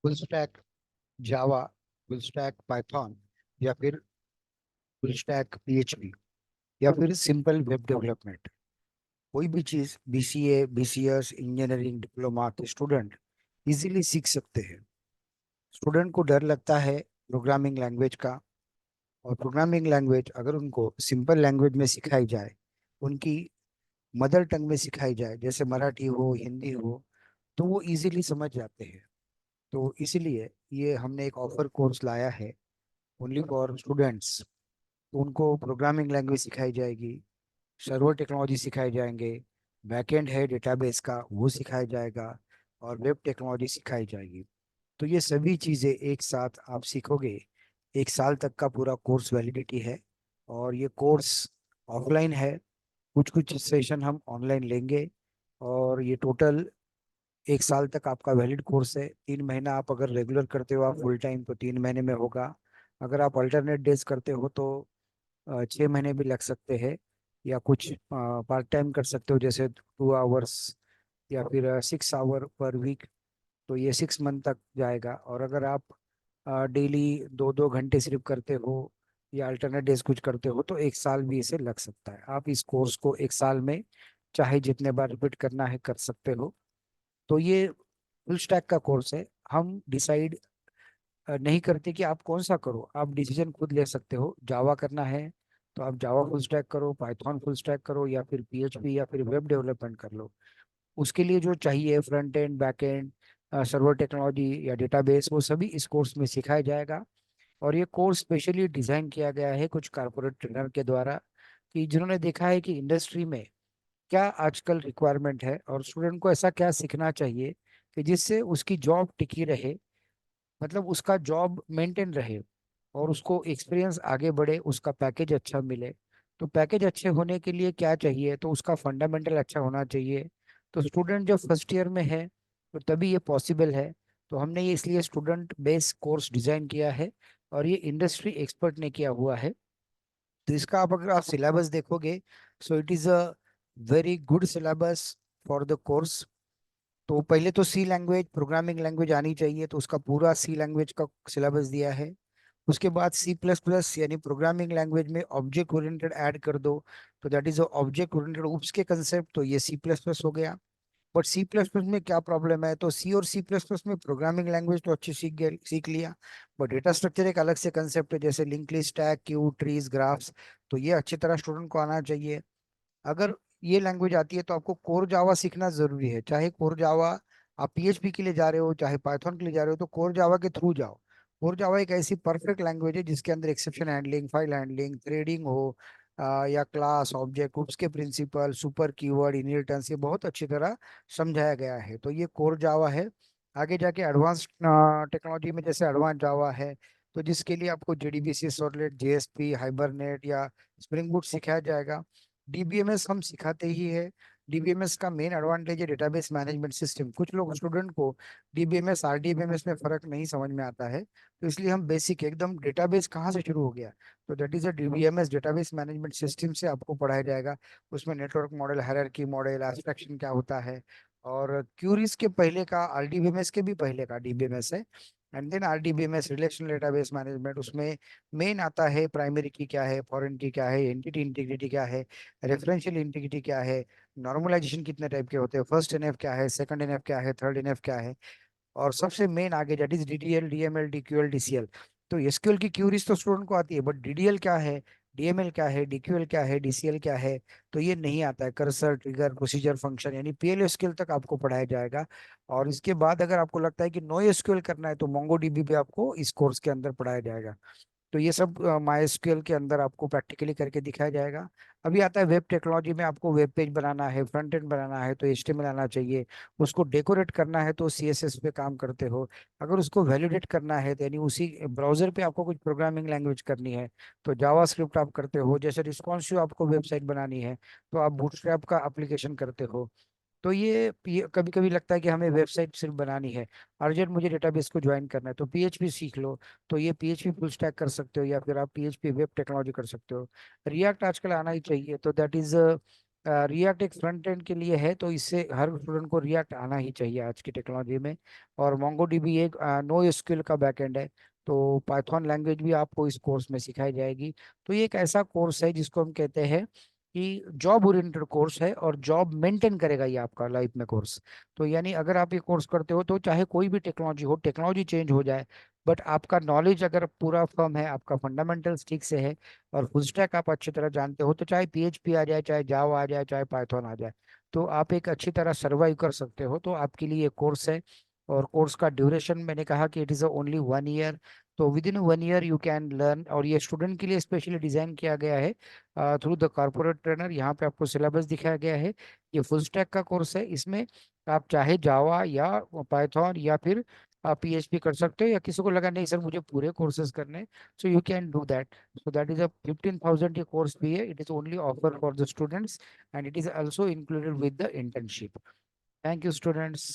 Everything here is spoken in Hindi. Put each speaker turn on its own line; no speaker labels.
Full stack Java, full stack Python, या फिर फुल स्टैक पीएचपी, या फिर सिंपल वेब डेवलपमेंट। कोई भी चीज बीसीए, बीसीएस, इंजीनियरिंग डिप्लोमा के स्टूडेंट इजीली सीख सकते हैं। स्टूडेंट को डर लगता है प्रोग्रामिंग लैंग्वेज का, और प्रोग्रामिंग लैंग्वेज अगर उनको सिंपल लैंग्वेज में सिखाई जाए, उनकी मदर टंग में सिखाई जाए, जैसे मराठी हो, हिंदी हो, तो वो इजीली समझ जाते हैं। तो इसीलिए ये हमने एक ऑफर कोर्स लाया है ओनली फॉर स्टूडेंट्स। तो उनको प्रोग्रामिंग लैंग्वेज सिखाई जाएगी, सर्वर टेक्नोलॉजी सिखाए जाएंगे, बैकएंड है डेटाबेस का वो सिखाया जाएगा, और वेब टेक्नोलॉजी सिखाई जाएगी। तो ये सभी चीज़ें एक साथ आप सीखोगे। 1 साल तक का पूरा कोर्स वैलिडिटी है, और ये कोर्स ऑफलाइन है, कुछ कुछ सेशन हम ऑनलाइन लेंगे। और ये टोटल 1 साल तक आपका वैलिड कोर्स है। 3 महीना आप अगर रेगुलर करते हो, आप फुल टाइम, तो 3 महीने में होगा। अगर आप अल्टरनेट डेज करते हो तो 6 महीने भी लग सकते हैं, या कुछ पार्ट टाइम कर सकते हो, जैसे 2 आवर्स या फिर 6 आवर पर वीक। तो ये 6 मंथ तक जाएगा। और अगर आप डेली 2-2 घंटे सिर्फ करते हो, या अल्टरनेट डेज कुछ करते हो, तो 1 साल भी इसे लग सकता है। आप इस कोर्स को 1 साल में चाहे जितने बार रिपीट करना है कर सकते हो। तो ये फुल स्टैक का कोर्स है। हम डिसाइड नहीं करते कि आप कौन सा करो, आप डिसीजन खुद ले सकते हो। जावा करना है तो आप जावा फुल स्टैक करो, पाइथन फुल स्टैक करो, या फिर पीएचपी या फिर वेब डेवलपमेंट कर लो। उसके लिए जो चाहिए front end, back and, server technology या डेटाबेस, वो सभी इस कोर्स में सिखाया जाएगा। और ये कोर्स स्पेशली डिजाइन किया गया है कुछ कारपोरेट ट्रेनर के द्वारा, कि जिन्होंने देखा है कि इंडस्ट्री में क्या आजकल रिक्वायरमेंट है, और स्टूडेंट को ऐसा क्या सीखना चाहिए कि जिससे उसकी जॉब टिकी रहे, मतलब उसका जॉब मेंटेन रहे, और उसको एक्सपीरियंस आगे बढ़े, उसका पैकेज अच्छा मिले। तो पैकेज अच्छे होने के लिए क्या चाहिए, तो उसका फंडामेंटल अच्छा होना चाहिए। तो स्टूडेंट जब फर्स्ट ईयर में है तो तभी ये पॉसिबल है। तो हमने ये इसलिए स्टूडेंट बेस कोर्स डिजाइन किया है, और ये इंडस्ट्री एक्सपर्ट ने किया हुआ है। तो इसका आप अगर आप सिलेबस देखोगे, so it is a very good syllabus for the course. तो पहले तो सी लैंग्वेज, प्रोग्रामिंग लैंग्वेज आनी चाहिए, तो उसका पूरा सी लैंग्वेज का सिलेबस दिया है। उसके बाद सी प्लस प्लस यानी प्रोग्रामिंग लैंग्वेज में ऑब्जेक्ट ओरिएंटेड ऐड कर दो, तो दैट इज ऑब्जेक्ट ओरिएंटेड उप्स के कंसेप्ट, तो ये सी प्लस प्लस हो गया। बट सी प्लस प्लस में क्या प्रॉब्लम है, तो सी और सी प्लस प्लस में प्रोग्रामिंग लैंग्वेज तो अच्छी सीख लिया, बट डेटा स्ट्रक्चर एक अलग से कंसेप्ट है, जैसे link list, stack, Q, trees, graphs. तो ये अच्छी तरह स्टूडेंट को आना चाहिए। अगर ये लैंग्वेज आती है तो आपको कोर जावा सीखना जरूरी है। चाहे कोर जावा आप पीएचपी के लिए जा रहे हो, चाहे पाइथन के लिए जा रहे हो, तो कोर जावा के थ्रू जाओ। कोर जावा एक ऐसी परफेक्ट लैंग्वेज है जिसके अंदर exception handling, file handling, threading हो, या क्लास, ऑब्जेक्ट, ग्रुप्स के प्रिंसिपल, सुपर कीवर्ड, इनहेरिटेंस, ये बहुत अच्छी तरह समझाया गया है। तो ये कोर जावा है। आगे जाके एडवांस टेक्नोलॉजी में जैसे एडवांस जावा है, तो जिसके लिए आपको जेडीबीसी, सर्वलेट, जेएसपी, हाइबरनेट या स्प्रिंग बूट सिखाया जाएगा। डीबीएमएस हम सिखाते ही है। डीबीएमएस का मेन एडवांटेज है डेटाबेस मैनेजमेंट सिस्टम। कुछ लोग स्टूडेंट को डीबीएमएस आरडीबीएमएस में फर्क नहीं समझ में आता है, तो इसलिए हम बेसिक एकदम डेटाबेस कहाँ से शुरू हो गया, तो that is a DBMS, database management system से आपको पढ़ाया जाएगा। उसमें network model, hierarchy model, abstraction क्या होता है, और क्यूरीज के पहले का, आरडीबीएमएस के भी पहले का डीबीएमएस है। And then RDBMS relational database management, उसमें मेन आता है प्राइमरी की क्या है, फॉरेन की क्या है, एंटिटी इंटीग्रिटी क्या है, रेफरेंशियल इंटीग्रिटी क्या है, नॉर्मलाइजेशन कितने टाइप के होते हैं, फर्स्ट एनएफ क्या है, सेकंड एनएफ क्या है, थर्ड एनएफ क्या है, और सबसे मेन आगे that is DDL, DML, DQL, DCL. तो एसक्यूएल की क्यूरीज तो स्टूडेंट को आती है, बट डीडीएल क्या है, डीएमएल क्या है, डीक्यूएल क्या है, डीसीएल क्या है, तो ये नहीं आता है। कर्सर, ट्रिगर, प्रोसीजर, फंक्शन, यानी पीएल एसक्यूएल तक आपको पढ़ाया जाएगा। और इसके बाद अगर आपको लगता है कि नो एसक्यूएल करना है, तो मोंगोडीबी भी आपको इस कोर्स के अंदर पढ़ाया जाएगा। तो ये सब माइस्क्ल के अंदर आपको प्रैक्टिकली करके दिखाया जाएगा। अभी आता है वेब टेक्नोलॉजी में, आपको वेब पेज बनाना है, फ्रंट एंड बनाना है तो एचटीएमएल आना चाहिए। उसको डेकोरेट करना है तो सीएसएस पे काम करते हो। अगर उसको वैलिडेट करना है तो यानी उसी ब्राउजर पे आपको कुछ प्रोग्रामिंग लैंग्वेज करनी है, तो जावास्क्रिप्ट आप करते हो। जैसे रिस्पॉन्सिव आपको वेबसाइट बनानी है, तो आप बूटस्ट्रैप का एप्लीकेशन करते हो। तो ये कभी कभी लगता है कि हमें वेबसाइट सिर्फ बनानी है, अर्जेंट मुझे डेटाबेस को ज्वाइन करना है, तो पीएचपी सीख लो। तो ये पीएचपी फुल स्टैक कर सकते हो, या फिर आप पीएचपी वेब टेक्नोलॉजी कर सकते हो। रिएक्ट आजकल आना ही चाहिए, तो दैट इज रिएक्ट एक फ्रंट एंड के लिए है, तो इससे हर स्टूडेंट को रिएक्ट आना ही चाहिए आज की टेक्नोलॉजी में। और मोंगोडीबी एक नो एसक्यूएल का बैकएंड है, तो पाइथन लैंग्वेज भी आपको इस कोर्स में सिखाई जाएगी। तो ये एक ऐसा कोर्स है जिसको हम कहते हैं कि जॉब ओरिएंटेड कोर्स है, और जॉब मेंटेन करेगा ये आपका लाइफ में कोर्स। तो यानी अगर आप ये कोर्स करते हो तो चाहे कोई भी टेक्नोलॉजी हो, टेक्नोलॉजी चेंज हो जाए, बट आपका नॉलेज अगर पूरा फर्म है, आपका फंडामेंटल्स ठीक से है, और फुल स्टैक आप अच्छी तरह जानते हो, तो चाहे पीएचपी आ जाए, चाहे जावा आ जाए, चाहे पाइथन आ जाए, तो आप एक अच्छी तरह सर्वाइव कर सकते हो। तो आपके लिए ये कोर्स है। और कोर्स का ड्यूरेशन मैंने कहा कि इट इज़ ओनली 1 ईयर। तो with in 1 year you can learn, और ये स्टूडेंट के लिए स्पेशली डिजाइन किया गया है थ्रू द कॉर्पोरेट ट्रेनर। यहाँ पे आपको सिलेबस दिखाया गया है। ये फुल स्टैक का कोर्स है, इसमें आप चाहे जावा या पाइथन या फिर आप पीएचपी कर सकते हो, या किसी को लगा नहीं सर मुझे पूरे कोर्सेज करने हैं, so you can do that. So that is a 15,000 ये course fee है. It is only offered for the students, and it is also included with the internship. Thank you, students.